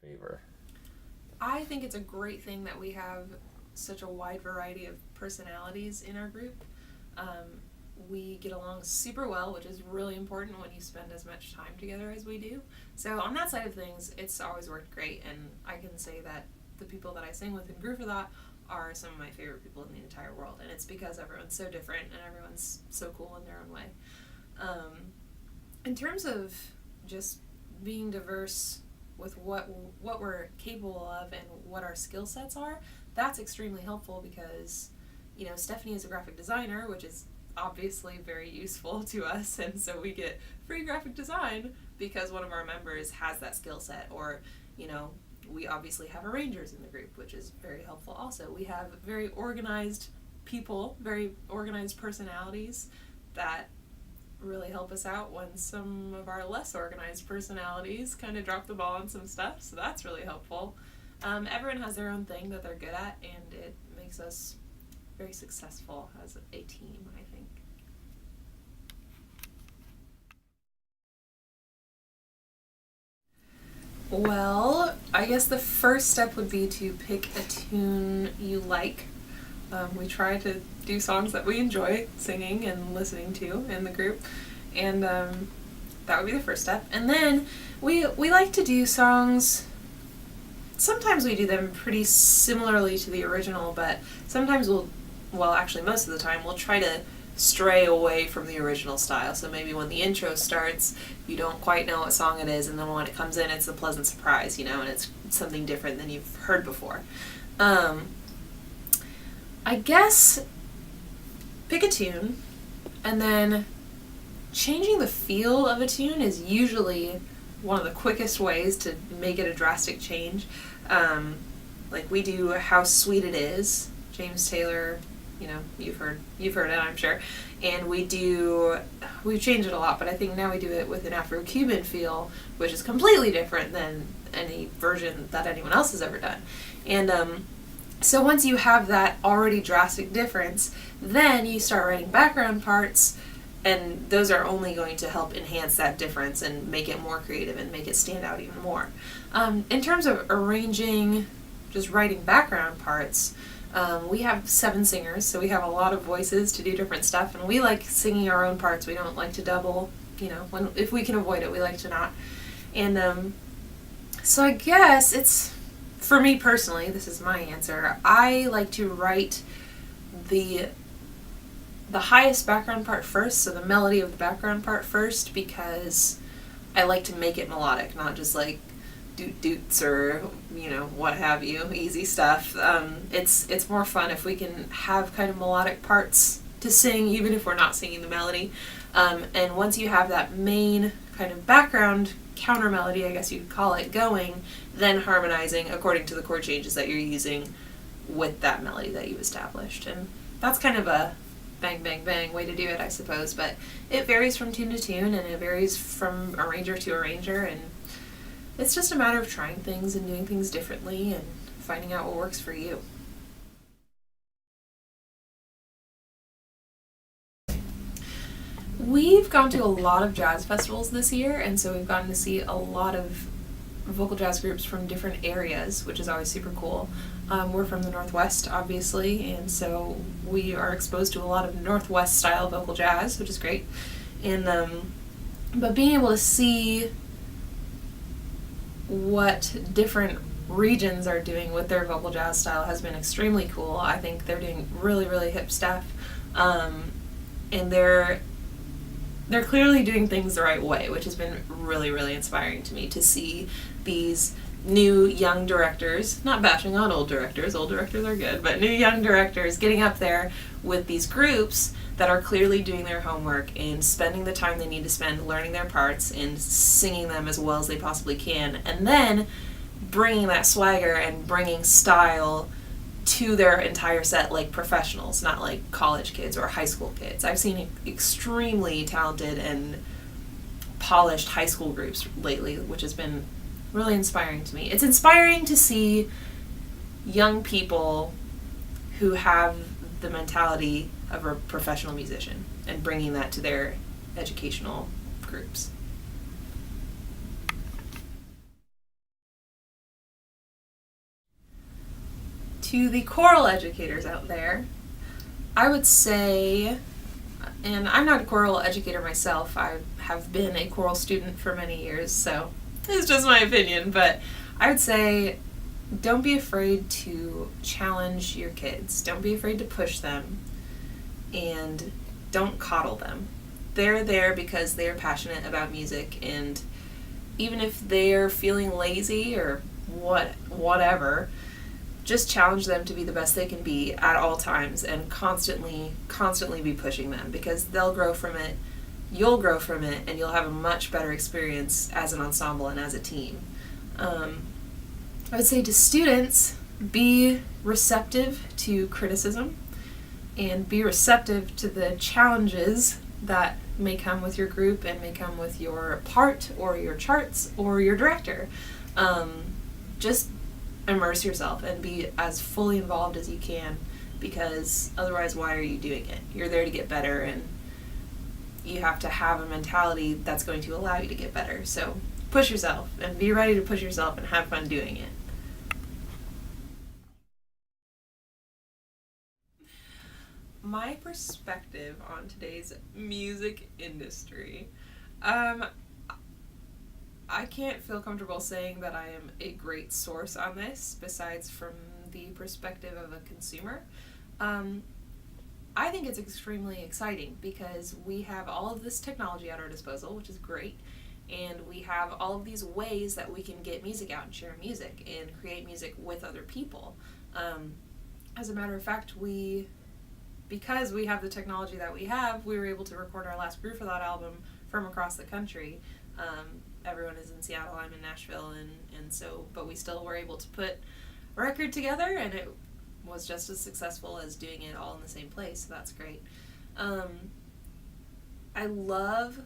favor? I think it's a great thing that we have such a wide variety of personalities in our group. We get along super well, which is really important when you spend as much time together as we do. So on that side of things, it's always worked great, and I can say that the people that I sing with in group for that are some of my favorite people in the entire world, and it's because everyone's so different and everyone's so cool in their own way. In terms of just being diverse with what we're capable of and what our skill sets are, that's extremely helpful because, you know, Stephanie is a graphic designer, which is obviously very useful to us, and so we get free graphic design because one of our members has that skill set. Or, you know, we obviously have arrangers in the group, which is very helpful also. We have very organized people, very organized personalities that really help us out when some of our less organized personalities kind of drop the ball on some stuff, so that's really helpful. Everyone has their own thing that they're good at, and it makes us very successful as a team, I think. Well, I guess the first step would be to pick a tune you like. We try to do songs that we enjoy singing and listening to in the group, and that would be the first step. And then we like to do songs. Sometimes we do them pretty similarly to the original, but sometimes actually most of the time, we'll try to stray away from the original style. So maybe when the intro starts, you don't quite know what song it is, and then when it comes in, it's a pleasant surprise, you know, and it's something different than you've heard before. I guess pick a tune, and then changing the feel of a tune is usually one of the quickest ways to make it a drastic change. Like we do How Sweet It Is, James Taylor, you know, you've heard it, I'm sure. And we've changed it a lot, but I think now we do it with an Afro-Cuban feel, which is completely different than any version that anyone else has ever done. And so once you have that already drastic difference, then you start writing background parts, and those are only going to help enhance that difference and make it more creative and make it stand out even more. In terms of arranging, just writing background parts, we have 7 singers, so we have a lot of voices to do different stuff, and we like singing our own parts. We don't like to double, you know, if we can avoid it, we like to not. And so I guess it's, for me personally, this is my answer, I like to write the highest background part first, so the melody of the background part first, because I like to make it melodic, not just like doot-doots or, you know, what have you, easy stuff. It's more fun if we can have kind of melodic parts to sing, even if we're not singing the melody. And once you have that main kind of background counter melody, I guess you could call it, going, then harmonizing according to the chord changes that you're using with that melody that you've established. And that's kind of a bang, bang, bang way to do it, I suppose, but it varies from tune to tune, and it varies from arranger to arranger, and it's just a matter of trying things and doing things differently and finding out what works for you. We've gone to a lot of jazz festivals this year, and so we've gotten to see a lot of vocal jazz groups from different areas, which is always super cool. We're from the Northwest, obviously, and so we are exposed to a lot of Northwest style vocal jazz, which is great. And but being able to see what different regions are doing with their vocal jazz style has been extremely cool. I think they're doing really, really hip stuff, and they're clearly doing things the right way, which has been really, really inspiring to me to see these new young directors, not bashing on old directors are good, but new young directors getting up there with these groups that are clearly doing their homework and spending the time they need to spend learning their parts and singing them as well as they possibly can, and then bringing that swagger and bringing style to their entire set like professionals, not like college kids or high school kids. I've seen extremely talented and polished high school groups lately, which has been really inspiring to me. It's inspiring to see young people who have the mentality of a professional musician and bringing that to their educational groups. To the choral educators out there, I would say, and I'm not a choral educator myself, I have been a choral student for many years, so it's just my opinion, but I would say don't be afraid to challenge your kids. Don't be afraid to push them, and don't coddle them. They're there because they're passionate about music, and even if they're feeling lazy or whatever, just challenge them to be the best they can be at all times, and constantly be pushing them, because they'll grow from it, you'll grow from it, and you'll have a much better experience as an ensemble and as a team. I would say to students, be receptive to criticism and be receptive to the challenges that may come with your group and may come with your part or your charts or your director. Just immerse yourself and be as fully involved as you can, because otherwise, why are you doing it? You're there to get better, and you have to have a mentality that's going to allow you to get better. So push yourself and be ready to push yourself and have fun doing it. My perspective on today's music industry. I can't feel comfortable saying that I am a great source on this, besides from the perspective of a consumer. I think it's extremely exciting because we have all of this technology at our disposal, which is great, and we have all of these ways that we can get music out and share music and create music with other people. As a matter of fact, because we have the technology that we have, we were able to record our last Groove for That album from across the country. Everyone is in Seattle, I'm in Nashville, and so, but we still were able to put a record together, and it was just as successful as doing it all in the same place, so that's great. I love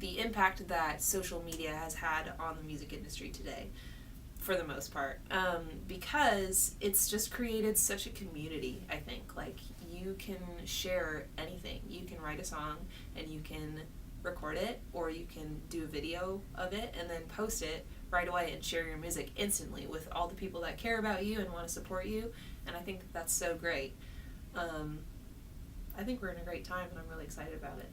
the impact that social media has had on the music industry today, for the most part, because it's just created such a community, I think. Like, you can share anything. You can write a song and you can record it, or you can do a video of it and then post it right away and share your music instantly with all the people that care about you and want to support you, and I think that's so great. I think we're in a great time, and I'm really excited about it.